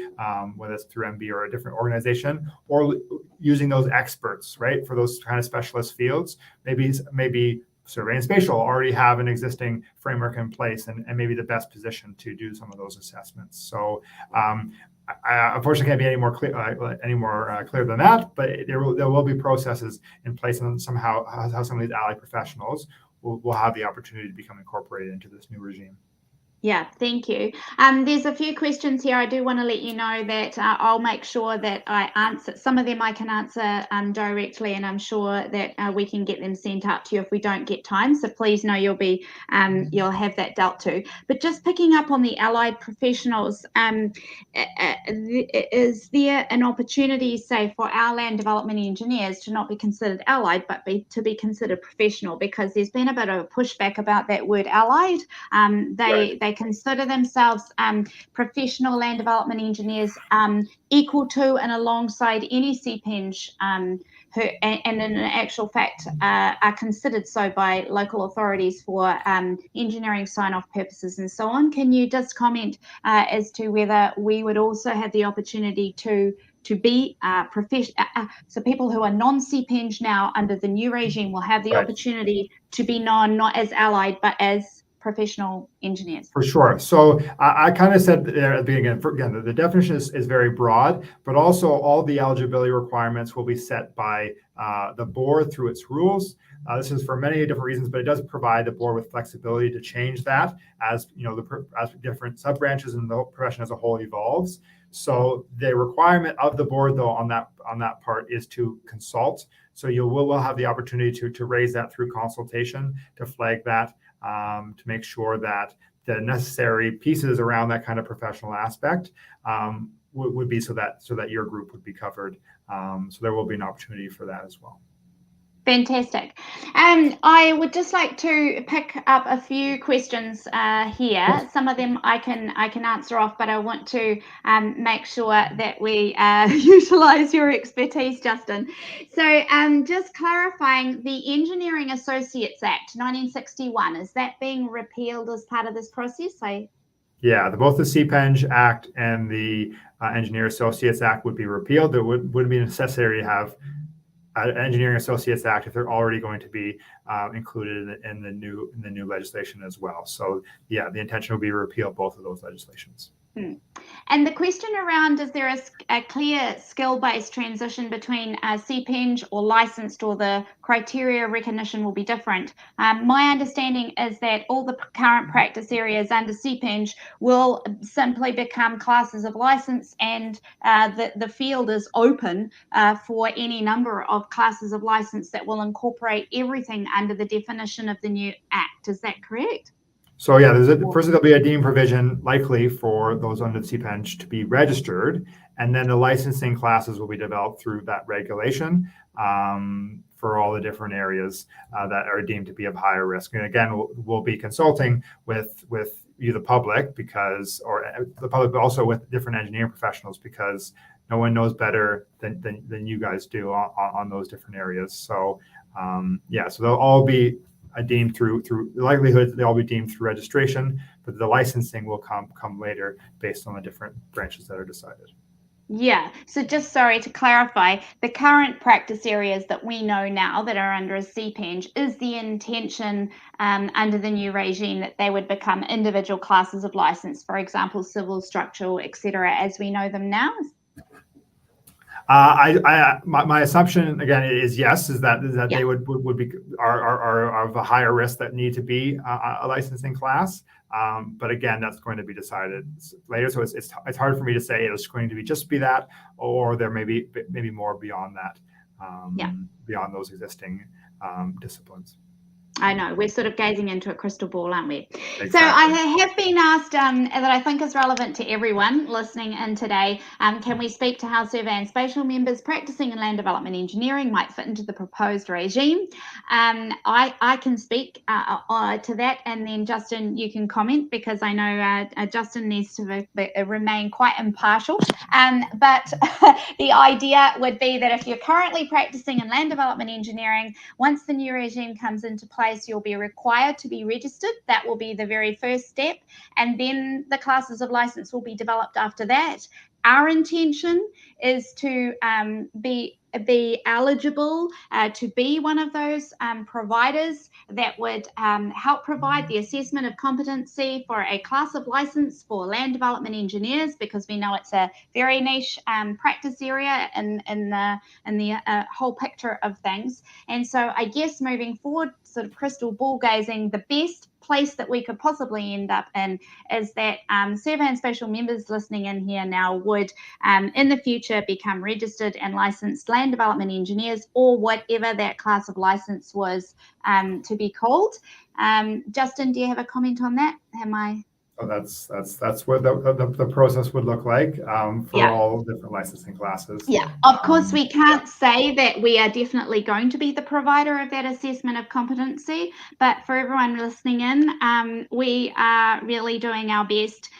whether it's through MBIE or a different organization, or using those experts, right, for those kind of specialist fields. Maybe Survey and Spatial already have an existing framework in place and maybe the best position to do some of those assessments. So I unfortunately can't be any more clear than that, but there will be processes in place, and somehow how some of these allied professionals will have the opportunity to become incorporated into this new regime. Yeah, thank you. There's a few questions here. I do want to let you know that I'll make sure that I answer. Some of them I can answer directly, and I'm sure that we can get them sent out to you if we don't get time. So please know you'll have that dealt to. But just picking up on the allied professionals, is there an opportunity, say, for our land development engineers to not be considered allied, but to be considered professional? Because there's been a bit of a pushback about that word allied. They consider themselves professional land development engineers, equal to and alongside any CPENG, and in actual fact are considered so by local authorities for engineering sign-off purposes and so on. Can you just comment as to whether we would also have the opportunity to be so people who are non-CPENG now under the new regime will have the opportunity to be known not as allied but as professional engineers? For sure. So I kind of said there at the beginning, again, the definition is very broad, but also all the eligibility requirements will be set by the board through its rules. This is for many different reasons, but it does provide the board with flexibility to change that as as different sub-branches and the profession as a whole evolves. So the requirement of the board, though, on that part is to consult. So you will have the opportunity to raise that through consultation, to flag that, to make sure that the necessary pieces around that kind of professional aspect would be so that your group would be covered. So there will be an opportunity for that as well. Fantastic. I would just like to pick up a few questions here. Some of them I can answer off, but I want to make sure that we utilize your expertise, Justin. So just clarifying, the Engineering Associates Act 1961, is that being repealed as part of this process? Yeah, both the CPENG Act and the Engineer Associates Act would be repealed. There wouldn't be necessary to have Engineering Associates Act if they're already going to be included in the new legislation as well. So yeah, the intention will be to repeal both of those legislations. And the question around, is there a clear skill-based transition between CPENG or licensed, or the criteria recognition will be different? My understanding is that all the current practice areas under CPENG will simply become classes of license, and the field is open for any number of classes of license that will incorporate everything under the definition of the new Act. Is that correct? So yeah, first there'll be a deemed provision likely for those under the CPENG to be registered, and then the licensing classes will be developed through that regulation for all the different areas that are deemed to be of higher risk. And again, we'll be consulting with you, the public, but also with different engineering professionals, because no one knows better than you guys do on those different areas. So yeah, so they'll all be deemed through the likelihood they'll be deemed through registration, but the licensing will come later based on the different branches that are decided. Yeah, so just sorry to clarify, the current practice areas that we know now that are under a CPENG, is the intention under the new regime that they would become individual classes of license, for example, civil, structural, etc., as we know them now? My assumption again is yes, is that Yeah. they would be are of a higher risk that need to be a licensing class. But again, that's going to be decided later. So it's hard for me to say it's going to be just be that, or there may be maybe more beyond that, beyond those existing disciplines. I know, we're sort of gazing into a crystal ball, aren't we? Exactly. So I have been asked that I think is relevant to everyone listening in today. Can we speak to how survey and spatial members practicing in land development engineering might fit into the proposed regime? I can speak to that, and then Justin, you can comment, because I know Justin needs to remain quite impartial. But the idea would be that if you're currently practicing in land development engineering, once the new regime comes into place, you'll be required to be registered. That will be the very first step, and then the classes of license will be developed after that. Our intention is to be eligible to be one of those providers that would help provide the assessment of competency for a class of license for land development engineers, because we know it's a very niche practice area in the whole picture of things. And so I guess moving forward, sort of crystal ball gazing, the best place that we could possibly end up in is that survey and spatial members listening in here now would in the future become registered and licensed land development engineers, or whatever that class of license was to be called. Justin, do you have a comment on that? So that's what the process would look like for all different licensing classes. Yeah, of course, we can't say that we are definitely going to be the provider of that assessment of competency, but for everyone listening in, we are really doing our best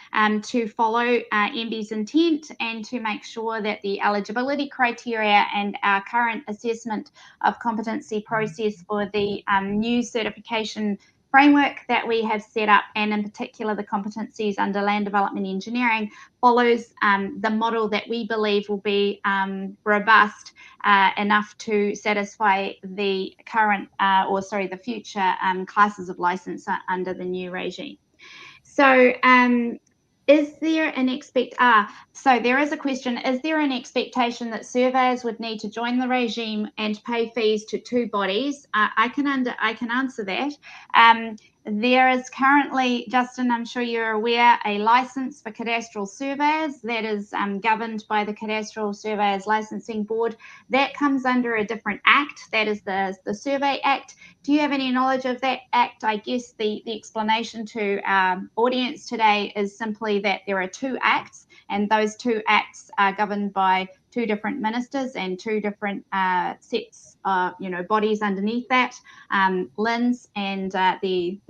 to follow MBIE's intent and to make sure that the eligibility criteria and our current assessment of competency process for the new certification framework that we have set up, and in particular the competencies under land development engineering, follows the model that we believe will be robust enough to satisfy the current the future classes of license under the new regime. So is there an so there is a question, is there an expectation that surveyors would need to join the regime and pay fees to two bodies? I can answer that. There is currently, Justin, I'm sure you're aware, a license for cadastral surveyors that is governed by the Cadastral Surveyors Licensing Board. That comes under a different act, that is the Survey Act. Do you have any knowledge of that act? I guess the explanation to our audience today is simply that there are two acts, and those two acts are governed by two different ministers and two different sets of bodies underneath that. LINS and the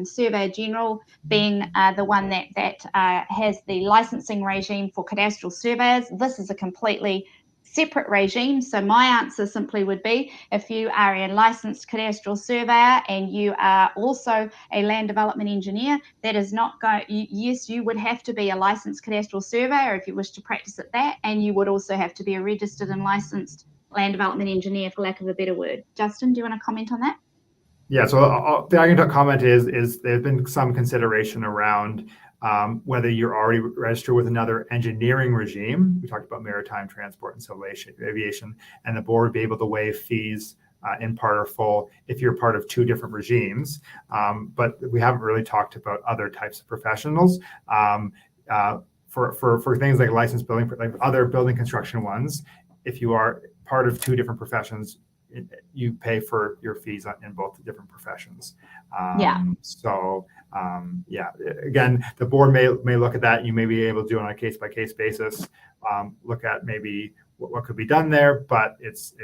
Surveyor General being the one that has the licensing regime for cadastral surveyors. This is a completely separate regime. So my answer simply would be, if you are a licensed cadastral surveyor and you are also a land development engineer, that is not going, yes, you would have to be a licensed cadastral surveyor if you wish to practice at that, and you would also have to be a registered and licensed land development engineer, for lack of a better word. Justin, do you want to comment on that? Yeah, so the I can comment is there's been some consideration around whether you're already registered with another engineering regime. We talked about maritime transport and civil aviation, and the board would be able to waive fees in part or full if you're part of two different regimes. But we haven't really talked about other types of professionals. For things like licensed building, like other building construction ones, if you are part of two different professions, you pay for your fees in both different professions. So again, the board may look at that. You may be able to do it on a case-by-case basis, look at maybe what could be done there, but it's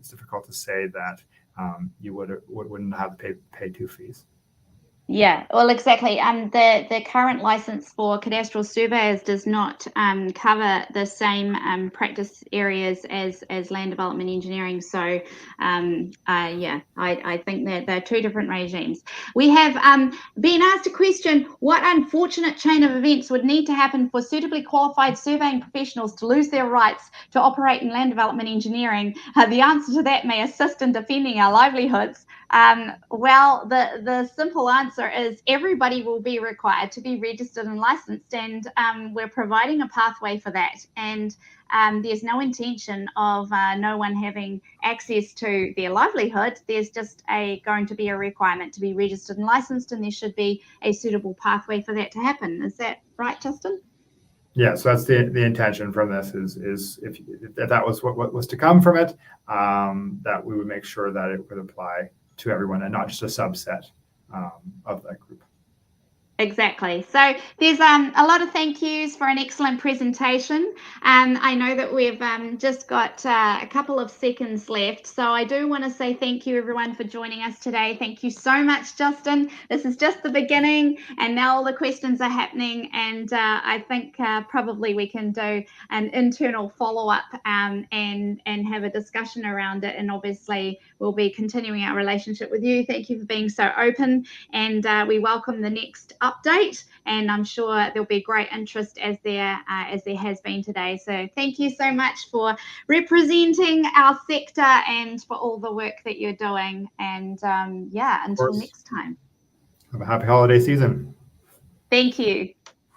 difficult to say that you wouldn't have to pay two fees. Yeah, well, exactly. The current license for cadastral surveyors does not cover the same practice areas as land development engineering. So, I think that they're two different regimes. We have been asked a question: what unfortunate chain of events would need to happen for suitably qualified surveying professionals to lose their rights to operate in land development engineering? The answer to that may assist in defending our livelihoods. Well, the simple answer is everybody will be required to be registered and licensed, and we're providing a pathway for that. And there's no intention of no one having access to their livelihood. There's just going to be a requirement to be registered and licensed, and there should be a suitable pathway for that to happen. Is that right, Justin? Yeah, so that's the intention from this is if that was what was to come from it, that we would make sure that it would apply to everyone and not just a subset of that group. Exactly. So there's a lot of thank yous for an excellent presentation. I know that we've just got a couple of seconds left. So I do want to say thank you, everyone, for joining us today. Thank you so much, Justin. This is just the beginning, and now all the questions are happening. And I think probably we can do an internal follow-up and have a discussion around it. And obviously, we'll be continuing our relationship with you. Thank you for being so open, and we welcome the next update, and I'm sure there'll be great interest as there has been today. So thank you so much for representing our sector and for all the work that you're doing. And yeah, until next time. Have a happy holiday season. Thank you.